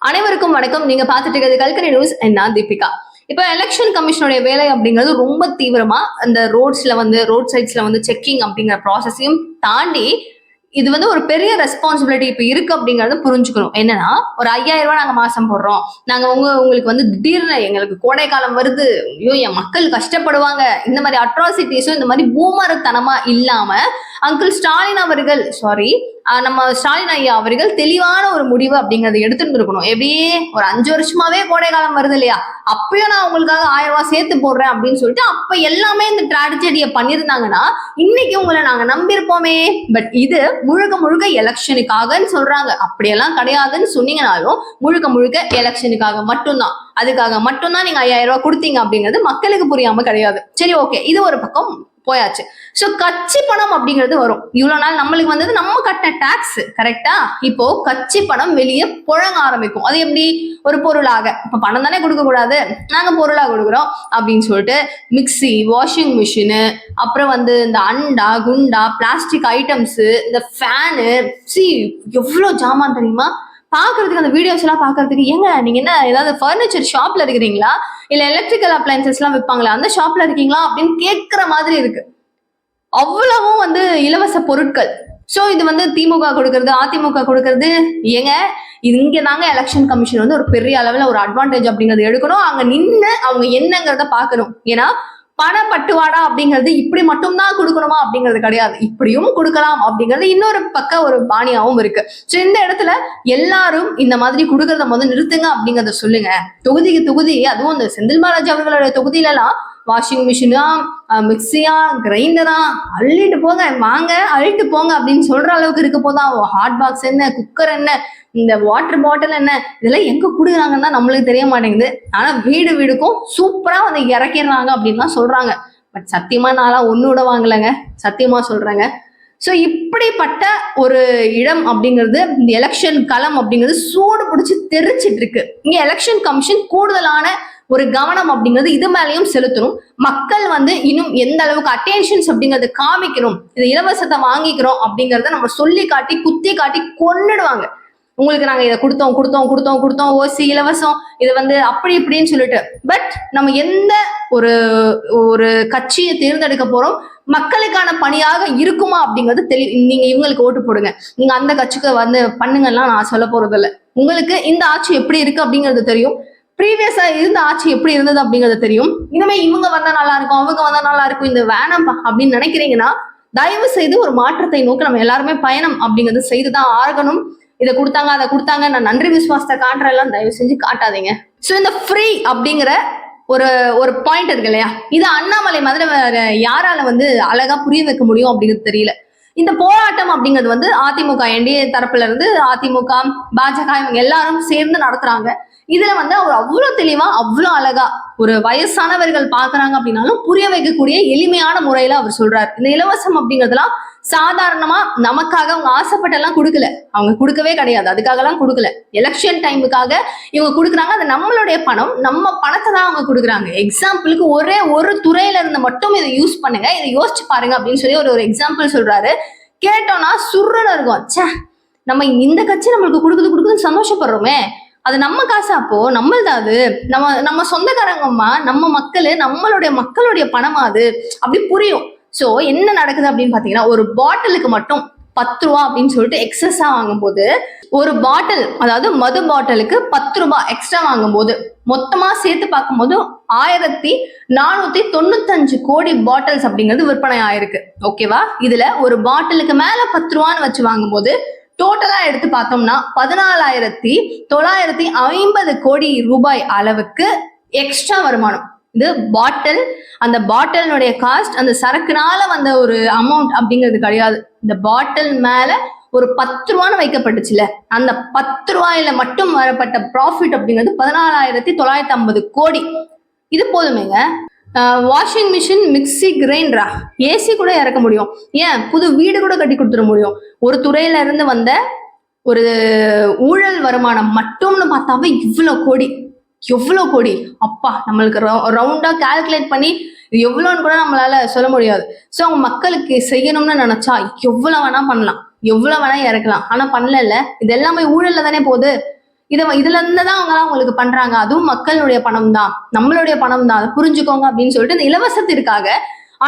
அனைவருக்கும் வணக்கம். நீங்க பார்த்துட்டு இருக்கிறது கல்கரி நியூஸ். நான் தீபிகா. இப்ப எலெக்ஷன் கமிஷனுடைய வேலை அப்படிங்கிறது ரொம்ப தீவிரமா அந்த ரோட் சைட்ஸ்ல வந்து செக்கிங் அப்படிங்கிற ப்ராசஸையும் தாண்டி இது வந்து ஒரு பெரிய ரெஸ்பான்சிபிலிட்டி இப்ப இருக்கு அப்படிங்கறத புரிஞ்சுக்கணும். என்னன்னா, ஒரு 5000 ரூபாய் நாங்க மாசம் போடுறோம். நாங்க உங்களுக்கு வந்து திடீர்னு எங்களுக்கு கோடை காலம் வருது, ஐயோ என் மக்கள் கஷ்டப்படுவாங்க, இந்த மாதிரி அட்ராசிட்டிஸும் இந்த மாதிரி பூமரத்தனமா இல்லாம அங்கிள் ஸ்டாலின் அவர்கள் நம்ம ஸ்டாலின் ஐயா அவர்கள் தெளிவான ஒரு முடிவு அப்படிங்கறத எடுத்துட்டு இருக்கணும். எப்படியே ஒரு 5 வருஷமாவே கோடை காலம் வருது இல்லையா, அப்பயும் நான் உங்களுக்காக 1000 ரூபாய் சேர்த்து போடுறேன் அப்படின்னு சொல்லிட்டு அப்ப எல்லாமே இந்த ட்ராஜடியை பண்ணிருந்தாங்கன்னா இன்னைக்கு உங்களை நாங்க நம்பியிருப்போமே. பட் இது முழுக்க முழுக்க எலெக்ஷனுக்காகன்னு சொல்றாங்க. அப்படியெல்லாம் கிடையாதுன்னு சொன்னீங்கனாலும் முழுக்க முழுக்க எலெக்ஷனுக்காக மட்டும்தான். அதுக்காக மட்டும்தான் நீங்க 5000 ரூபாய் கொடுத்தீங்க அப்படிங்கிறது மக்களுக்கு புரியாம கிடையாது. சரி, ஓகே, இது ஒரு பக்கம் போயாச்சு. சோ கட்சி பணம் அப்படிங்கிறது வரும். இவ்வளவு நாள் நம்மளுக்கு வந்தது நம்ம கட்டின டாக்ஸ், கரெக்டா? இப்போ கட்சி பணம் வெளியே புழங்க ஆரம்பிக்கும். அது எப்படி? ஒரு பொருளாக. இப்ப பணம் தானே கொடுக்க கூடாது, நாங்க பொருளா கொடுக்குறோம் அப்படின்னு சொல்லிட்டு மிக்சி, வாஷிங் மிஷினு, அப்புறம் வந்து இந்த அண்டா குண்டா பிளாஸ்டிக் ஐட்டம்ஸ், இந்த ஃபேனு, எவ்வளவு ஜாமான் தெரியுமா பாக்குறதுக்கு. அந்த வீடியோஸ் எல்லாம் பாக்குறதுக்கு, ஏங்க நீங்க என்ன ஏதாவது பர்னிச்சர் ஷாப்ல இருக்கிறீங்களா, இல்ல எலக்ட்ரிக்கல் அப்ளையன்சஸ் எல்லாம் விற்பாங்களா அந்த ஷாப்ல இருக்கீங்களா அப்படின்னு கேட்கிற மாதிரி இருக்கு. அவ்வளவும் வந்து இலவச பொருட்கள். சோ இது வந்து திமுக கொடுக்கறது, அதிமுக கொடுக்கறது. ஏங்க இங்க தாங்க எலெக்ஷன் கமிஷன் வந்து ஒரு பெரிய அளவுல ஒரு அட்வான்டேஜ் அப்படிங்கறது எடுக்கணும். அங்க நின்று அவங்க என்னங்கிறத பாக்கணும். ஏன்னா பணப்பட்டுவாடா அப்படிங்கிறது இப்படி மட்டும்தான் கொடுக்கணுமா அப்படிங்கிறது கிடையாது, இப்படியும் கொடுக்கலாம் அப்படிங்கிறது இன்னொரு பக்கம் ஒரு பாணியாவும் இருக்கு. சோ இந்த இடத்துல எல்லாரும் இந்த மாதிரி கொடுக்கறத முதல் நிறுத்துங்க அப்படிங்கறத சொல்லுங்க. தொகுதிக்கு தொகுதி, அதுவும் இந்த செந்தில் பாலாஜி அவர்களுடைய தொகுதியில எல்லாம் வாஷிங் மிஷினா, மிக்சியா, கிரைண்டரா, அள்ளிட்டு போங்க, வாங்க அழிட்டு போங்க அப்படின்னு சொல்ற அளவுக்கு இருக்க போதான். ஹாட் பாக்ஸ் என்ன, குக்கர் என்ன, இந்த வாட்டர் பாட்டில் என்ன, இதெல்லாம் எங்க கொடுக்குறாங்கன்னா நம்மளுக்கு தெரிய மாட்டேங்குது. ஆனா வீடு வீடுக்கும் சூப்பரா வந்து இறக்கிடுறாங்க அப்படின்னு தான் சொல்றாங்க. பட் சத்தியமா நான்லாம் ஒன்னோட வாங்கலைங்க, சத்தியமா சொல்றேங்க. ஸோ இப்படிப்பட்ட ஒரு இடம் அப்படிங்கிறது, இந்த எலெக்ஷன் களம் அப்படிங்கிறது சூடு பிடிச்சி தெரிச்சிட்டு இருக்கு. இங்க எலெக்ஷன் கமிஷன் கூடுதலான ஒரு கவனம் அப்படிங்கிறது இது மேலேயும் செலுத்தணும். மக்கள் வந்து இன்னும் எந்த அளவுக்கு அட்டென்ஷன்ஸ் அப்படிங்கறத காமிக்கணும். இது இலவசத்தை வாங்கிக்கிறோம் அப்படிங்கறத நம்ம சொல்லி காட்டி குத்தி காட்டி கொன்னுடுவாங்க. உங்களுக்கு நாங்க இதை கொடுத்தோம் கொடுத்தோம் கொடுத்தோம் கொடுத்தோம், ஓசி இலவசம், இது வந்து அப்படி இப்படின்னு சொல்லிட்டு. பட் நம்ம எந்த ஒரு ஒரு கட்சியை தேர்ந்தெடுக்க போறோம், மக்களுக்கான பணியாக இருக்குமா அப்படிங்கிறது நீங்க இவங்களுக்கு ஓட்டு போடுங்க, நீங்க அந்த கட்சிக்கு வந்து பண்ணுங்கலாம் நான் சொல்ல போறது இல்லை. உங்களுக்கு இந்த ஆட்சி எப்படி இருக்கு அப்படிங்கிறது தெரியும், ப்ரீவியஸா இருந்த ஆட்சி எப்படி இருந்தது அப்படிங்கிறது தெரியும். இனிமே இவங்க வந்தா நல்லா இருக்கும், அவங்க வந்தா நல்லா இருக்கும், இந்த வேணாம்பா அப்படின்னு நினைக்கிறீங்கன்னா தயவு செய்து ஒரு மாற்றத்தை நோக்கி நம்ம எல்லாருமே பயணம் அப்படிங்கிறது செய்துதான் ஆகணும். இதை கொடுத்தாங்க அதை கொடுத்தாங்க நான் நன்றி விசுவாசத்தை காட்டுறெல்லாம் தயவு செஞ்சு காட்டாதீங்க. ஸோ இந்த ஃப்ரீ அப்படிங்கிற ஒரு ஒரு பாயிண்ட் இருக்கு இல்லையா, இது அண்ணாமலை மாதிரி வேற யாரால வந்து அழகா புரிய வைக்க முடியும் அப்படிங்கிறது தெரியல. இந்த போராட்டம் அப்படிங்கிறது வந்து அதிமுக என்டிஏ தரப்புல இருந்து அதிமுக, பாஜக இவங்க எல்லாரும் சேர்ந்து நடத்துறாங்க. இதுல வந்து அவர் அவ்வளவு தெளிவா அவ்வளவு அழகா ஒரு வயசானவர்கள் பாக்குறாங்க அப்படின்னாலும் புரிய வைக்கக்கூடிய எளிமையான முறையில அவர் சொல்றாரு. இந்த இலவசம் அப்படிங்கிறதுலாம் சாதாரணமா நமக்காக அவங்க ஆசைப்பட்டெல்லாம் கொடுக்கல, அவங்க கொடுக்கவே கிடையாது, அதுக்காக எல்லாம் கொடுக்கல. எலெக்ஷன் டைமுக்காக இவங்க கொடுக்குறாங்க. அது நம்மளுடைய பணம், நம்ம பணத்தை தான் அவங்க கொடுக்குறாங்க. எக்ஸாம்பிளுக்கு ஒரே ஒரு துறையில இருந்து மட்டும் இதை யூஸ் பண்ணுங்க, இதை யோசிச்சு பாருங்க அப்படின்னு சொல்லி ஒரு எக்ஸாம்பிள் சொல்றாரு. கேட்டோம்னா சுருன்னு இருக்கும். சே, நம்ம இந்த கட்சி நம்மளுக்கு கொடுக்குதுன்னு சந்தோஷப்படுறோமே, அது நம்ம காசு, அப்போ நம்மள்தான், அது நம்ம சொந்தக்காரங்கம்மா, நம்ம மக்கள், மக்களுடைய பணமா அது அப்படி புரியும். சோ என்ன நடக்குது அப்படின்னு பாத்தீங்கன்னா, ஒரு பாட்டிலுக்கு மட்டும் 10 ரூபா அப்படின்னு சொல்லிட்டு எக்ஸஸா வாங்கும் போது, ஒரு பாட்டில் அதாவது மது பாட்டிலுக்கு 10 ரூபாய் எக்ஸ்ட்ரா வாங்கும் போது மொத்தமா சேர்த்து பார்க்கும்போது 1495 கோடி பாட்டில்ஸ் அப்படிங்கிறது விற்பனை ஆயிருக்கு. ஓகேவா? இதுல ஒரு பாட்டிலுக்கு மேல 10 ரூபான்னு வச்சு வாங்கும்போது டோட்டலா எடுத்து பார்த்தோம்னா 14,950 கோடி ரூபாய் அளவுக்கு எக்ஸ்ட்ரா வருமானம். இது பாட்டில், அந்த பாட்டிலுடைய காஸ்ட், அந்த சரக்குனால வந்த ஒரு அமௌண்ட் அப்படிங்கிறது கிடையாது. இந்த பாட்டில் மேல ஒரு 10 ரூபான்னு வைக்கப்பட்டுச்சுல, அந்த 10 ரூபாயில மட்டும் வரப்பட்ட ப்ராஃபிட் அப்படிங்கிறது 14,950 கோடி. இது போதுமேங்க. வாஷிங் மிஷின், மிக்சி, கிரைண்டரா, ஏசி கூட இறக்க முடியும், ஏன் புது வீடு கூட கட்டி கொடுத்துட முடியும். ஒரு துறையில இருந்து வந்த ஒரு ஊழல் வருமானம் மட்டும்னு பார்த்தாவே எவ்வளவு கோடி. அப்பா, நம்மளுக்கு ரவுண்டா கால்குலேட் பண்ணி எவ்வளோன்னு கூட நம்மளால சொல்ல முடியாது. ஸோ அவங்க மக்களுக்கு செய்யணும்னு நினைச்சா எவ்வளவு வேணா பண்ணலாம், எவ்வளவு வேணா இறக்கலாம். ஆனா பண்ணல, இது எல்லாமே ஊழல்ல தானே போகுது. இதுல இருந்துதான் அவங்க உங்களுக்கு பண்றாங்க, அதுவும் மக்களுடைய பணம் தான், நம்மளுடைய பணம் தான், அதை புரிஞ்சுக்கோங்க அப்படின்னு சொல்லிட்டு இந்த இலவசத்திற்காக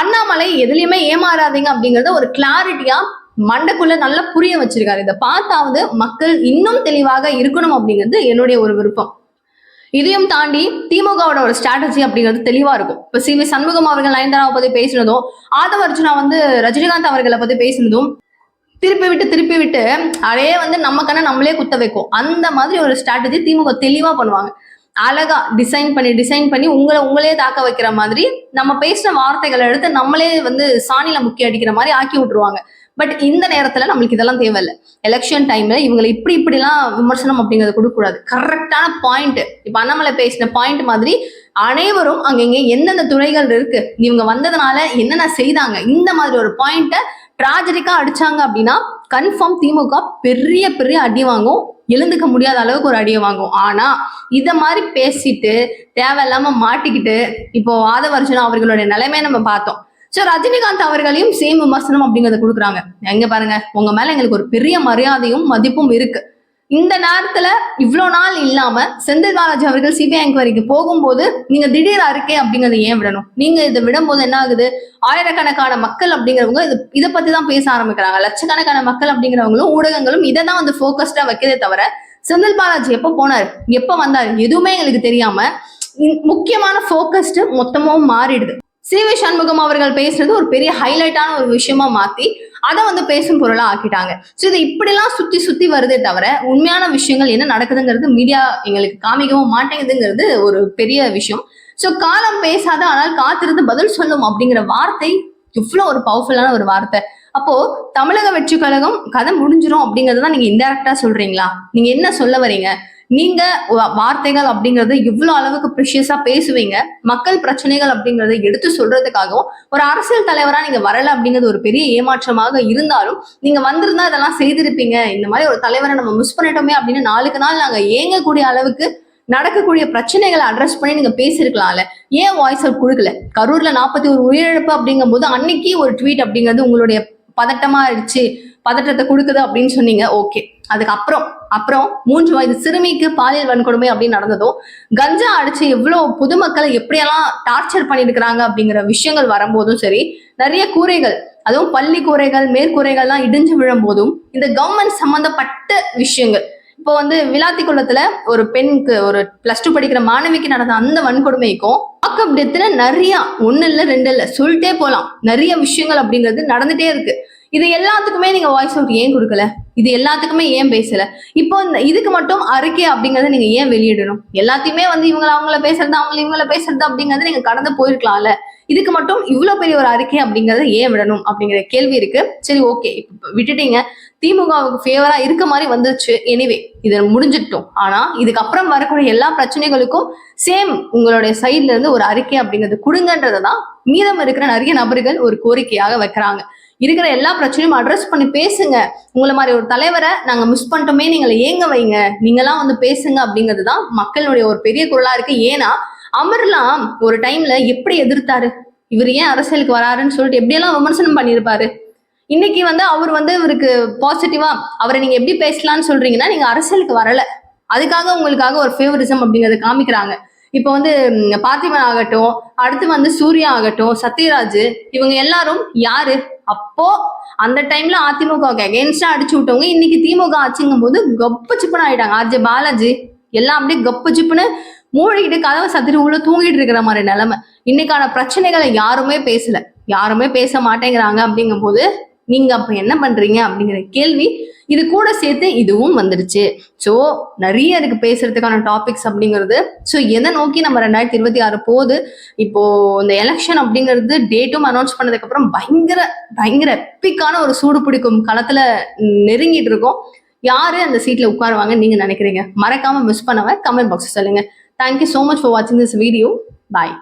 அண்ணாமலை எதுலயுமே ஏமாறாதீங்க அப்படிங்கறத ஒரு கிளாரிட்டியா மண்டைக்குள்ள நல்லா புரிய வச்சிருக்காரு. இதை பார்த்தாவது மக்கள் இன்னும் தெளிவாக இருக்கணும் அப்படிங்கிறது என்னுடைய ஒரு விருப்பம். இதையும் தாண்டி திமுகவோட ஒரு ஸ்ட்ராட்டஜி அப்படிங்கிறது தெளிவா இருக்கும். இப்ப சி வி சண்முகம் அவர்கள் நயன்தாராவை பத்தி பேசினதும், ஆதவ அர்ஜுனா வந்து ரஜினிகாந்த் அவர்களை பத்தி பேசினதும் திருப்பி விட்டு அதே வந்து நம்ம கண்ணை நம்மளே குத்த வைக்கும். அந்த மாதிரி ஒரு ஸ்ட்ராட்டஜி திமுக தெளிவா பண்ணுவாங்க. அழகா டிசைன் பண்ணி உங்களே தாக்க வைக்கிற மாதிரி நம்ம பேசின வார்த்தைகளை எடுத்து நம்மளே வந்து சாணியில முக்கி அடிக்கிற மாதிரி ஆக்கி விட்டுருவாங்க. பட் இந்த நேரத்துல நம்மளுக்கு இதெல்லாம் தேவையில்லை. எலெக்ஷன் டைம்ல இவங்களை இப்படிலாம் விமர்சனம் அப்படிங்கறத கொடுக்கக்கூடாது. கரெக்டான பாயிண்ட், இப்ப அண்ணாமலை பேசின பாயிண்ட் மாதிரி அனைவரும் அங்க எந்தெந்த துறைகள் இருக்கு, இவங்க வந்ததுனால என்னென்ன செய்தாங்க, இந்த மாதிரி ஒரு பாயிண்ட டிராஜடிக்கா அடிச்சாங்க அப்படின்னா கன்ஃபார்ம் திமுக பெரிய அடி வாங்கும், எழுந்துக்க முடியாத அளவுக்கு ஒரு அடியை வாங்கும். ஆனா இத மாதிரி பேசிட்டு தேவையில்லாம மாட்டிக்கிட்டு இப்போ ஆதவ அர்ஜுனா அவர்களுடைய நிலைமையை நம்ம பார்த்தோம். சோ ரஜினிகாந்த் அவர்களையும் சேம் விமர்சனம் அப்படிங்கறத கொடுக்குறாங்க. எங்க பாருங்க, உங்க மேல எங்களுக்கு ஒரு பெரிய மரியாதையும் மதிப்பும் இருக்கு. இந்த நேரத்துல இவ்வளவு நாள் இல்லாம செந்தில் பாலாஜி அவர்கள் சிபிஐ என்கொயரிக்கு போகும்போது நீங்க திடீர் அறிக்கை அப்படிங்கறத ஏன் விடணும்? நீங்க இதை விடும்போது என்ன ஆகுது, ஆயிரக்கணக்கான மக்கள் அப்படிங்கிறவங்க இதை பத்தி தான் பேச ஆரம்பிக்கிறாங்க. லட்சக்கணக்கான மக்கள் அப்படிங்கிறவங்களும் ஊடகங்களும் இதை தான் வந்து போக்கஸ்டா வைக்கிறதே தவிர செந்தில் பாலாஜி எப்ப போனாரு எப்ப வந்தாரு எதுவுமே எங்களுக்கு தெரியாம முக்கியமான போக்கஸ்ட் மொத்தமும் மாறிடுது. சி வி சண்முகம் அவர்கள் பேசுறது ஒரு பெரிய ஹைலைட்டான ஒரு விஷயமா மாத்தி அதை வந்து பேசும் பொருளா ஆக்கிட்டாங்க. ஸோ இது இப்படிலாம் சுத்தி வருதே தவிர உண்மையான விஷயங்கள் என்ன நடக்குதுங்கிறது மீடியா எங்களுக்கு காமிக்கவும் மாட்டேங்குதுங்கிறது ஒரு பெரிய விஷயம். ஸோ காலம் பேசாத ஆனால் காத்திருந்து பதில் சொல்லும் அப்படிங்கிற வார்த்தை இவ்வளவு ஒரு பவர்ஃபுல்லான ஒரு வார்த்தை. அப்போ தமிழக வெற்றி கழகம் கதை முடிஞ்சிரும் அப்படிங்கறதுதான் நீங்க இன்டைரக்டா சொல்றீங்களா? நீங்க என்ன சொல்ல வரீங்க? நீங்க வார்த்தைகள் அப்படிங்கறது இவ்வளவு அளவுக்கு ப்ரிஷியஸா பேசுவீங்க, மக்கள் பிரச்சனைகள் அப்படிங்கறத எடுத்து சொல்றதுக்காகவும் ஒரு அரசியல் தலைவரா நீங்க வரல அப்படிங்கிறது ஒரு பெரிய ஏமாற்றமாக இருந்தாலும் நீங்க வந்திருந்தா இதெல்லாம் செய்திருப்பீங்க. இந்த மாதிரி ஒரு தலைவரை நம்ம மிஸ் பண்ணிட்டோமே அப்படின்னு நாளுக்கு நாள் நாங்க ஏங்கக்கூடிய அளவுக்கு நடக்கக்கூடிய பிரச்சனைகளை அட்ரஸ் பண்ணி நீங்க பேசிருக்கலாம்ல. ஏன் வாய்ஸ் அவுட் கொடுக்கல? கரூர்ல 41 உயிரிழப்பு அப்படிங்கும் போது அன்னைக்கு ஒரு ட்வீட் அப்படிங்கிறது உங்களுடைய பதட்டமா ஆயிடுச்சு, பதட்டத்தை கொடுக்குது அப்படின்னு சொன்னீங்க. ஓகே, அதுக்கு அப்புறம் 3 வயது சிறுமிக்கு பாலியல் வன்கொடுமை அப்படின்னு நடந்ததும், கஞ்சா அடிச்சு எவ்வளவு பொதுமக்களை எப்படியெல்லாம் டார்ச்சர் பண்ணிருக்கிறாங்க அப்படிங்கிற விஷயங்கள் வரும்போதும் சரி, நிறைய கூரைகள் அதுவும் பள்ளி கூரைகள் மேற்கூரைகள்லாம் இடிஞ்சு விழும் போதும் இந்த கவர்மெண்ட் சம்பந்தப்பட்ட விஷயங்கள், இப்போ வந்து விளாத்திக்குளத்துல ஒரு பெண்ணுக்கு ஒரு +2 படிக்கிற மாணவிக்கு நடந்த அந்த வன்கொடுமைக்கும் வாக்கப் டெத்ல நிறைய 1 இல்ல 2 இல்ல சொல்லிட்டே போலாம் நிறைய விஷயங்கள் அப்படிங்கிறது நடந்துட்டே இருக்கு. இது எல்லாத்துக்குமே நீங்க வாய்ஸ் அவுட் ஏன் கொடுக்கல? இது எல்லாத்துக்குமே ஏன் பேசல? இப்போ இதுக்கு மட்டும் அறிக்கை அப்படிங்கறத நீங்க ஏன் வெளியிடணும்? எல்லாத்தையுமே வந்து அவங்கள பேசுறது இவங்கள பேசுறது அப்படிங்கறது நீங்க கடந்து போயிருக்கலாம்ல. இதுக்கு மட்டும் இவ்வளவு பெரிய ஒரு அறிக்கை அப்படிங்கறத ஏன் விடணும் அப்படிங்கிற கேள்வி இருக்கு. சரி, ஓகே, விட்டுட்டீங்க, திமுகவுக்கு ஃபேவரா இருக்க மாதிரி வந்துருச்சு. எனிவே இதை முடிஞ்சிட்டோம். ஆனா இதுக்கப்புறம் வரக்கூடிய எல்லா பிரச்சனைகளுக்கும் சேம் உங்களுடைய சைட்ல இருந்து ஒரு அறிக்கை அப்படிங்கிறது கொடுங்கன்றதான் மீதம் இருக்கிற நிறைய நபர்கள் ஒரு கோரிக்கையாக வைக்கிறாங்க. இருக்கிற எல்லா பிரச்சனையும் அட்ரஸ் பண்ணி பேசுங்க. உங்களை மாதிரி ஒரு தலைவரை நாங்க மிஸ் பண்ணிட்டோமே, நீங்களை ஏங்க வைங்க, நீங்களாம் வந்து பேசுங்க அப்படிங்கிறது தான் மக்களுடைய ஒரு பெரிய குரலா இருக்கு. ஏன்னா அமர்லாம் ஒரு டைம்ல எப்படி எதிர்த்தாரு, இவர் ஏன் அரசியலுக்கு வராருன்னு சொல்லிட்டு எப்படியெல்லாம் விமர்சனம் பண்ணியிருப்பாரு. இன்னைக்கு வந்து அவர் வந்து இவருக்கு பாசிட்டிவா அவரை நீங்க எப்படி பேசலாம்னு சொல்றீங்கன்னா நீங்க அரசியலுக்கு வரல, அதுக்காக உங்களுக்காக ஒரு ஃபேவரிசம் அப்படிங்கறத காமிக்கிறாங்க. இப்போ வந்து பார்த்திபன் ஆகட்டும், அடுத்து வந்து சூர்யா ஆகட்டும், சத்யராஜ், இவங்க எல்லாரும் யாரு? அப்போ அந்த டைம்ல அதிமுக அகேன்ஸ்டா அடிச்சு விட்டவங்க இன்னைக்கு திமுக ஆச்சுங்கும் போது கப்பு சிப்புன்னு ஆயிட்டாங்க. RJ பாலாஜி எல்லாம் அப்படியே கப்பு சிப்புன்னு மூழ்கிட்டு கதவை சத்திரி உள்ள தூங்கிட்டு இருக்கிற மாதிரி நிலைமை. இன்னைக்கான பிரச்சனைகளை யாருமே பேச மாட்டேங்கிறாங்க. அப்படிங்கும் போது நீங்க அப்ப என்ன பண்றீங்க அப்படிங்கிற கேள்வி இது கூட சேர்த்து இதுவும் வந்துருச்சு. ஸோ நிறைய இருக்கு பேசுறதுக்கான டாபிக்ஸ் அப்படிங்கிறது. ஸோ எதை நோக்கி நம்ம 2026 போகுது. இப்போ இந்த எலெக்ஷன் அப்படிங்கிறது டேட்டும் அனௌன்ஸ் பண்ணதுக்கு அப்புறம் பயங்கர எப்பிக்கான ஒரு சூடு பிடிக்கும் களத்துல நெருங்கிட்டு இருக்கோம். யாரு அந்த சீட்ல உட்காருவாங்க நீங்க நினைக்கிறீங்க? மறக்காம மிஸ் பண்ணவ கமெண்ட் பாக்ஸ் சொல்லுங்க. Thank you so much for watching this video. Bye.